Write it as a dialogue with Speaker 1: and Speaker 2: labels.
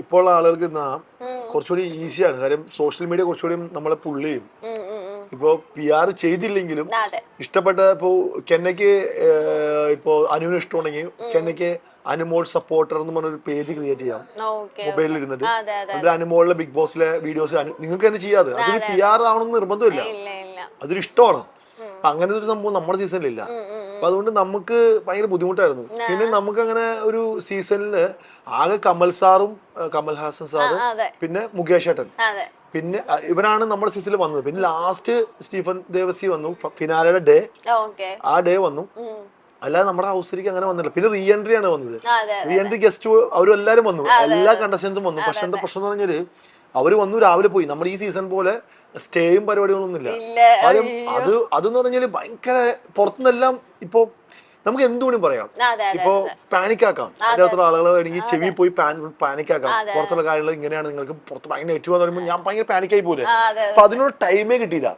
Speaker 1: ഇപ്പോൾ ആളുകൾക്ക് കുറച്ചുകൂടി ഈസിയാണ്. കാര്യം സോഷ്യൽ മീഡിയ കുറച്ചുകൂടി നമ്മളെ പുള്ള് ചെയ്യും. ഇപ്പോ PR ചെയ്തില്ലെങ്കിലും ഇഷ്ടപ്പെട്ട ഇപ്പോ കെന്നയ്ക്ക് ഇപ്പോ അനുവിന് ഇഷ്ടമുണ്ടെങ്കിൽ കെന്നയ്ക്ക് അനുമോൾ സപ്പോർട്ടർ എന്ന് പറഞ്ഞൊരു പേജ് ക്രിയേറ്റ് ചെയ്യാം മൊബൈലിൽ ഇരുന്നിട്ട്. എന്നിട്ട് അനുമോളിലെ ബിഗ് ബോസിലെ വീഡിയോസ് നിങ്ങൾക്ക് തന്നെ ചെയ്യാതെ. അതൊരു PR ആവണമെന്ന് നിർബന്ധമില്ല, അതൊരു ഇഷ്ടമാണ്. അപ്പൊ അങ്ങനത്തെ ഒരു സംഭവം നമ്മുടെ സീസണിലില്ല. അപ്പൊ അതുകൊണ്ട് നമുക്ക് ഭയങ്കര ബുദ്ധിമുട്ടായിരുന്നു. പിന്നെ നമുക്ക് അങ്ങനെ ഒരു സീസണില് ആകെ കമൽ സാറും കമൽഹാസൻ സാറും പിന്നെ മുകേഷ് ഏട്ടൻ, പിന്നെ ഇവരാണ് നമ്മുടെ സീസണിൽ വന്നത്. പിന്നെ ലാസ്റ്റ് സ്റ്റീഫൻ ദേവസി വന്നു ഫിനാലയുടെ ഡേ, ആ ഡേ വന്നു. അല്ലാതെ നമ്മുടെ ഹൗസിലേക്ക് അങ്ങനെ വന്നില്ല. പിന്നെ റീ എൻട്രി ആണ് വന്നത്. റീ എൻട്രി ഗസ്റ്റ് അവരും എല്ലാരും വന്നു, എല്ലാ കണ്ടസ്റ്റൻസും വന്നു. പക്ഷെ എന്താ പ്രശ്നം എന്ന് പറഞ്ഞാല് അവര് വന്നു രാവിലെ പോയി. നമ്മുടെ ഈ സീസൺ പോലെ സ്റ്റേയും പരിപാടികളൊന്നും ഇല്ല. കാര്യം അതെന്ന് പറഞ്ഞാല് ഭയങ്കര പുറത്തുനിന്നെല്ലാം ഇപ്പൊ നമുക്ക് എന്തുകൊണ്ടും പറയാം. ഇപ്പൊ പാനിക്കാക്കാം, അതിന്റെ അകത്തുള്ള ആളുകൾ വേണമെങ്കിൽ ചെവി പോയി പാനിക്കാക്കാം. പുറത്തുള്ള കാര്യങ്ങൾ ഇങ്ങനെയാണ്, നിങ്ങൾക്ക് പുറത്ത് ഭയങ്കര നെഗറ്റീവ് എന്ന് പറയുമ്പോൾ ഞാൻ ഭയങ്കര പാനിക്കായി പോലെ. അപ്പൊ അതിനൊരു ടൈമേ കിട്ടിയില്ല.